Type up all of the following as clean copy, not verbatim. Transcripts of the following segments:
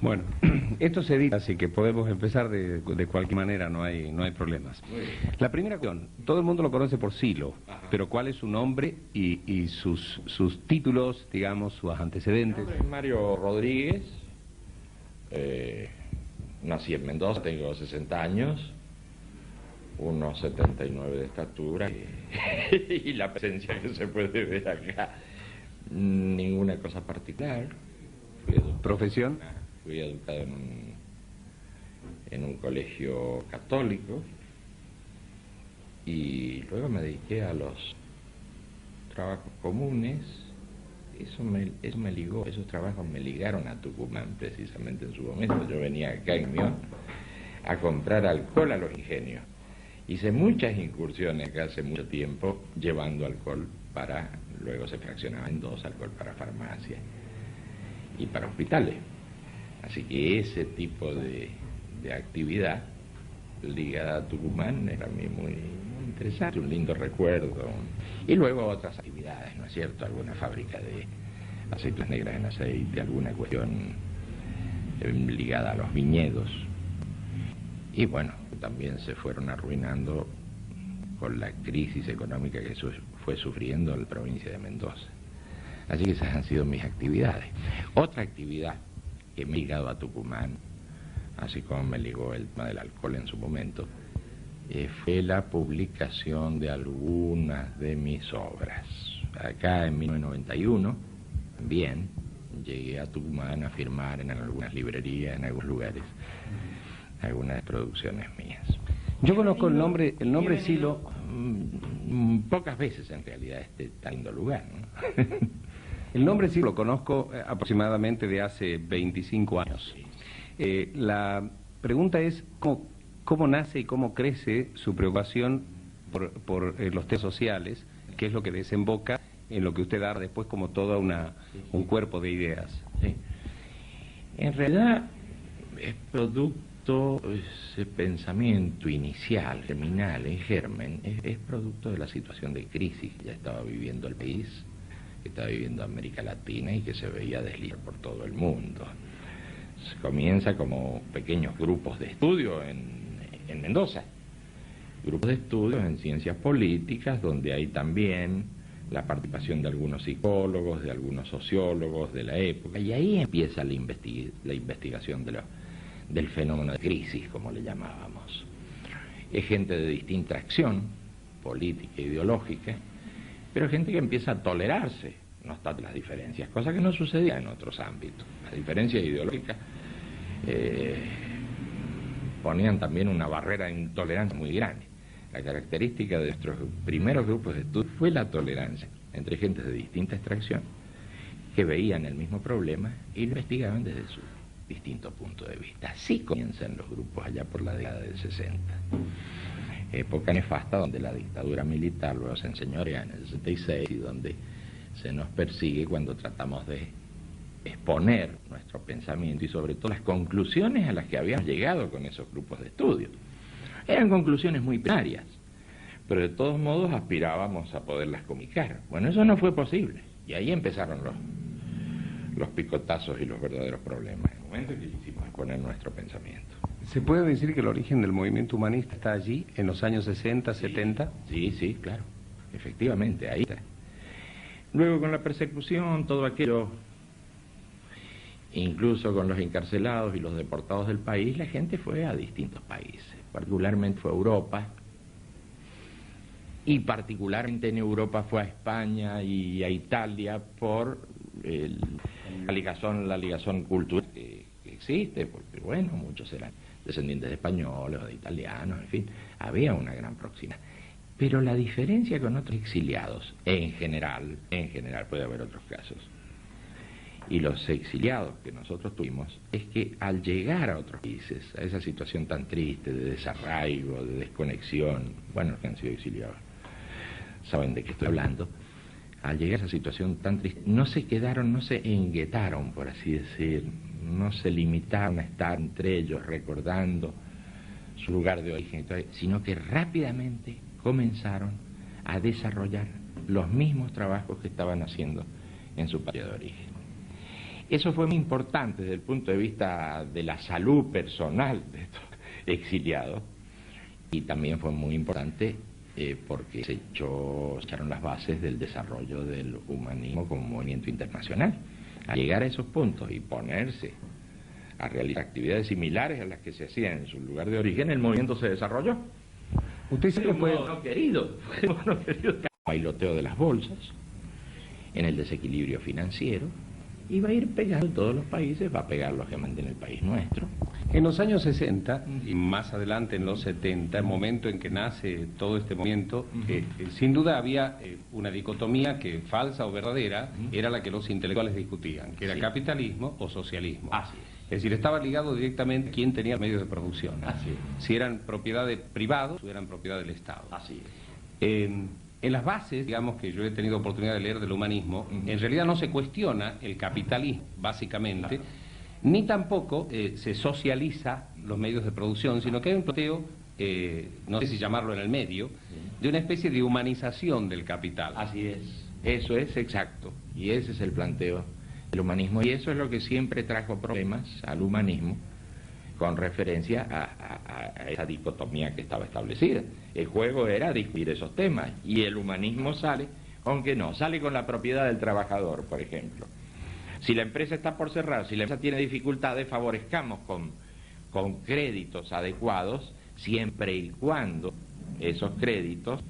Bueno, esto se edita, así que podemos empezar de cualquier manera, no hay problemas. La primera cuestión, todo el mundo lo conoce por Silo, pero ¿cuál es su nombre y sus títulos, digamos, sus antecedentes? Mi nombre es Mario Rodríguez, nací en Mendoza, tengo 60 años, unos 79 de estatura y la presencia que se puede ver acá, ninguna cosa particular. ¿Profesión? Fui educado en un colegio católico y luego me dediqué a los trabajos comunes. Eso me ligó, esos trabajos me ligaron a Tucumán precisamente en su momento. Yo venía acá en Mión a comprar alcohol a los ingenios. Hice muchas incursiones acá hace mucho tiempo llevando alcohol para, luego se fraccionaba en dos, alcohol para farmacia y para hospitales. Así que ese tipo de actividad ligada a Tucumán era para mí muy interesante, un lindo recuerdo. Y luego otras actividades, ¿no es cierto? Alguna fábrica de aceitunas negras en aceite, alguna cuestión ligada a los viñedos. Y bueno, también se fueron arruinando con la crisis económica que fue sufriendo la provincia de Mendoza. Así que esas han sido mis actividades. Otra actividad que me ha ligado a Tucumán, así como me ligó el tema del alcohol en su momento, fue la publicación de algunas de mis obras. Acá en 1991, también llegué a Tucumán a firmar en algunas librerías, en algunos lugares, algunas producciones mías. Yo conozco el nombre Silo. Pocas veces en realidad este lindo lugar, ¿no? El nombre sí lo conozco aproximadamente de hace 25 años. La pregunta es cómo nace y cómo crece su preocupación por los temas sociales, que es lo que desemboca en lo que usted da después como todo un cuerpo de ideas. Sí. En realidad es producto, ese pensamiento inicial, germinal, en germen, es producto de la situación de crisis que ya estaba viviendo el país, que estaba viviendo América Latina y que se veía deslizar por todo el mundo. Se comienza como pequeños grupos de estudio en Mendoza, grupos de estudio en ciencias políticas, donde hay también la participación de algunos psicólogos, de algunos sociólogos de la época, y ahí empieza la investigación del fenómeno de crisis, como le llamábamos. Es gente de distinta acción, política e ideológica, pero gente que empieza a tolerarse, no obstante las diferencias, cosa que no sucedía en otros ámbitos. Las diferencias ideológicas ponían también una barrera de intolerancia muy grande. La característica de nuestros primeros grupos de estudio fue la tolerancia entre gentes de distinta extracción que veían el mismo problema y lo investigaban desde su distinto punto de vista. Así comienzan los grupos allá por la década del 60. Época nefasta donde la dictadura militar luego se enseñorea en el 66 y donde se nos persigue cuando tratamos de exponer nuestro pensamiento y sobre todo las conclusiones a las que habíamos llegado con esos grupos de estudio. Eran conclusiones muy primarias, pero de todos modos aspirábamos a poderlas comunicar. Bueno, eso no fue posible y ahí empezaron los picotazos y los verdaderos problemas, en el momento en que quisimos exponer nuestro pensamiento. ¿Se puede decir que el origen del movimiento humanista está allí, en los años 60, 70? Sí, claro, efectivamente, ahí está. Luego con la persecución, todo aquello, incluso con los encarcelados y los deportados del país, la gente fue a distintos países, particularmente fue a Europa, y particularmente en Europa fue a España y a Italia por la ligazón cultural que existe, porque bueno, muchos eran descendientes de españoles o de italianos, en fin, había una gran proximidad. Pero la diferencia con otros exiliados, en general, puede haber otros casos, y los exiliados que nosotros tuvimos, es que al llegar a otros países, a esa situación tan triste de desarraigo, de desconexión, bueno, los que han sido exiliados saben de qué estoy hablando, al llegar a esa situación tan triste, no se enguetaron, por así decir, no se limitaron a estar entre ellos recordando su lugar de origen, sino que rápidamente comenzaron a desarrollar los mismos trabajos que estaban haciendo en su patria de origen. Eso fue muy importante desde el punto de vista de la salud personal de estos exiliados, y también fue muy importante porque se echaron las bases del desarrollo del humanismo como movimiento internacional. Al llegar a esos puntos y ponerse a realizar actividades similares a las que se hacían en su lugar de origen, el movimiento se desarrolló. Usted siempre fue no querido, bailoteo de las bolsas, en el desequilibrio financiero, y va a ir pegando en todos los países, va a pegar lógicamente en el país nuestro. en los años 60 y más adelante en los 70, el momento en que nace todo este movimiento, sin duda había una dicotomía que, falsa o verdadera, era la que los intelectuales discutían, que era capitalismo o socialismo. Así es. Es decir, estaba ligado directamente a quién tenía medios de producción. Así es. Si eran propiedad de privados o eran propiedad del Estado. Así es. En las bases, digamos, que yo he tenido oportunidad de leer del humanismo, en realidad no se cuestiona el capitalismo, básicamente, ni tampoco se socializa los medios de producción, sino que hay un planteo, no sé si llamarlo en el medio, de una especie de humanización del capital. Así es. Eso es exacto. Y ese es el planteo del humanismo. Y eso es lo que siempre trajo problemas al humanismo con referencia a esa dicotomía que estaba establecida. El juego era discutir esos temas, y el humanismo sale, aunque no, sale con la propiedad del trabajador, por ejemplo. Si la empresa está por cerrar, si la empresa tiene dificultades, favorezcamos con créditos adecuados, siempre y cuando esos créditos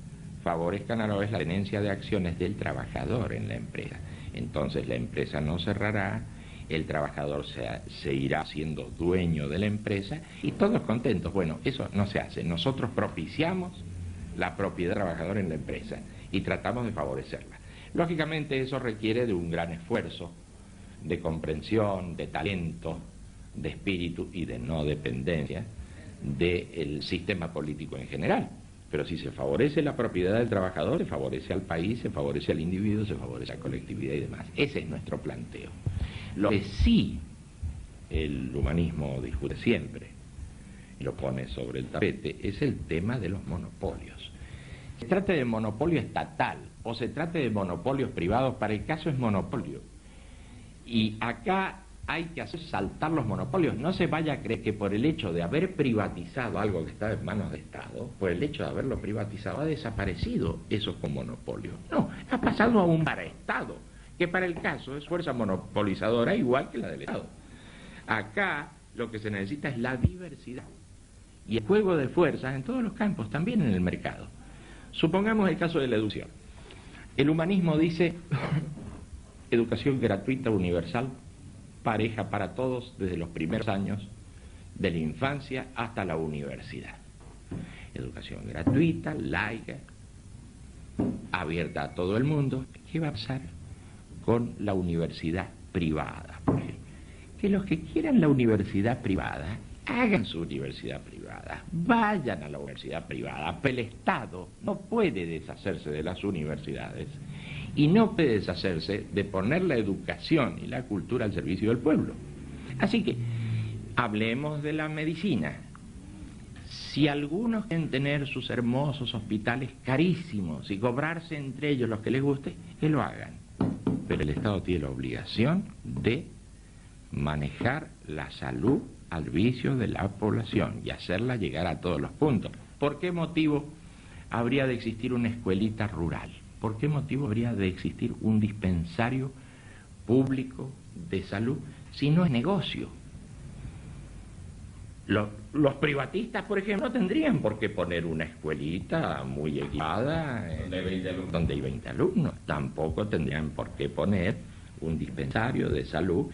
favorezcan a la vez la tenencia de acciones del trabajador en la empresa. Entonces la empresa no cerrará, el trabajador se irá siendo dueño de la empresa y todos contentos. Bueno, eso no se hace. Nosotros propiciamos la propiedad del trabajador en la empresa y tratamos de favorecerla. Lógicamente eso requiere de un gran esfuerzo de comprensión, de talento, de espíritu y de no dependencia del sistema político en general. Pero si se favorece la propiedad del trabajador, se favorece al país, se favorece al individuo, se favorece a la colectividad y demás. Ese es nuestro planteo. Lo que sí el humanismo discute siempre, y lo pone sobre el tapete, es el tema de los monopolios. Se trate de monopolio estatal o se trate de monopolios privados, para el caso es monopolio. Y acá hay que hacer saltar los monopolios. No se vaya a creer que por el hecho de haber privatizado algo que estaba en manos de Estado, por el hecho de haberlo privatizado, ha desaparecido eso con monopolio. No, ha pasado a un paraestado, que para el caso es fuerza monopolizadora igual que la del Estado. Acá lo que se necesita es la diversidad y el juego de fuerzas en todos los campos, también en el mercado. Supongamos el caso de la educación. El humanismo dice educación gratuita, universal, pareja para todos desde los primeros años de la infancia hasta la universidad. Educación gratuita, laica, abierta a todo el mundo. ¿Qué va a pasar con la universidad privada, por ejemplo? Que los que quieran la universidad privada hagan su universidad privada, vayan a la universidad privada, pero el Estado no puede deshacerse de las universidades y no puede deshacerse de poner la educación y la cultura al servicio del pueblo. Así que hablemos de la medicina. Si algunos quieren tener sus hermosos hospitales carísimos y cobrarse entre ellos los que les guste, que lo hagan. Pero el Estado tiene la obligación de manejar la salud al servicio de la población y hacerla llegar a todos los puntos. ¿Por qué motivo habría de existir una escuelita rural? ¿Por qué motivo habría de existir un dispensario público de salud si no es negocio? Los privatistas, por ejemplo, no tendrían por qué poner una escuelita muy equipada donde hay 20 alumnos. Tampoco tendrían por qué poner un dispensario de salud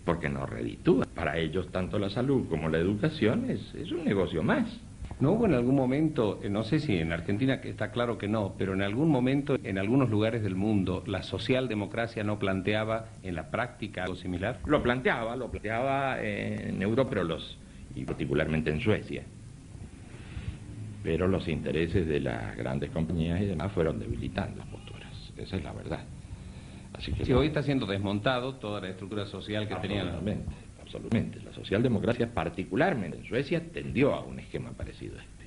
porque no reditúa. Para ellos tanto la salud como la educación es un negocio más. ¿No hubo en algún momento, no sé si en Argentina que está claro que no, pero en algún momento, en algunos lugares del mundo, la socialdemocracia no planteaba en la práctica algo similar? Lo planteaba en Europa, y particularmente en Suecia. Pero los intereses de las grandes compañías y demás fueron debilitando las posturas. Esa es la verdad. Así que sí, hoy está siendo desmontado toda la estructura social que tenían. Absolutamente. La socialdemocracia, particularmente en Suecia, tendió a un esquema parecido a este.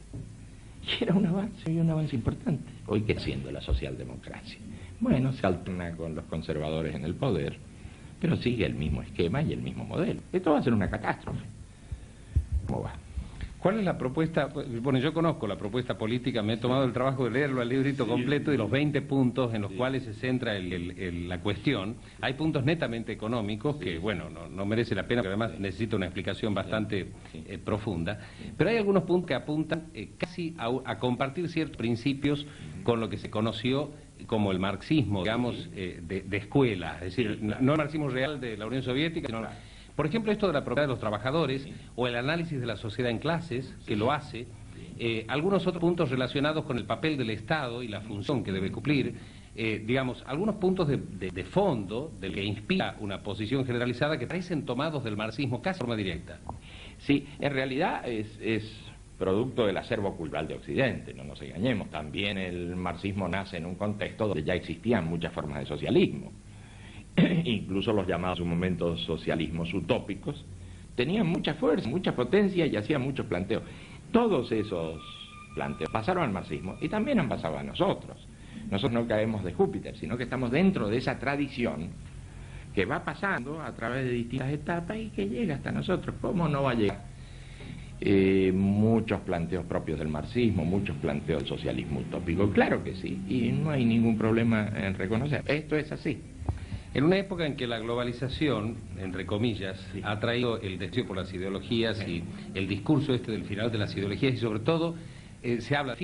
Y era un avance importante. Hoy, ¿qué siendo la socialdemocracia? Bueno, se alterna con los conservadores en el poder, pero sigue el mismo esquema y el mismo modelo. Esto va a ser una catástrofe. ¿Cómo va? ¿Cuál es la propuesta? Bueno, yo conozco la propuesta política, me he tomado el trabajo de leerlo al librito completo y los 20 puntos en los cuales se centra la cuestión. Hay puntos netamente económicos que, bueno, no merece la pena, porque además necesita una explicación bastante profunda. Pero hay algunos puntos que apuntan casi a compartir ciertos principios con lo que se conoció como el marxismo, digamos, de escuela. Es decir, no el marxismo real de la Unión Soviética, sino... Por ejemplo, esto de la propiedad de los trabajadores o el análisis de la sociedad en clases, que lo hace, algunos otros puntos relacionados con el papel del Estado y la función que debe cumplir, digamos, algunos puntos de fondo del que inspira una posición generalizada que parecen tomados del marxismo casi de forma directa. Sí, en realidad es producto del acervo cultural de Occidente, no nos engañemos. También el marxismo nace en un contexto donde ya existían muchas formas de socialismo. Incluso los llamados en su momento socialismos utópicos, tenían mucha fuerza, mucha potencia y hacían muchos planteos. Todos esos planteos pasaron al marxismo y también han pasado a nosotros. Nosotros no caemos de Júpiter, sino que estamos dentro de esa tradición que va pasando a través de distintas etapas y que llega hasta nosotros. ¿Cómo no va a llegar? Muchos planteos propios del marxismo, muchos planteos del socialismo utópico. Claro que sí, y no hay ningún problema en reconocer. Esto es así. En una época en que la globalización, entre comillas, ha traído el deseo por las ideologías y el discurso del final de las ideologías y sobre todo se habla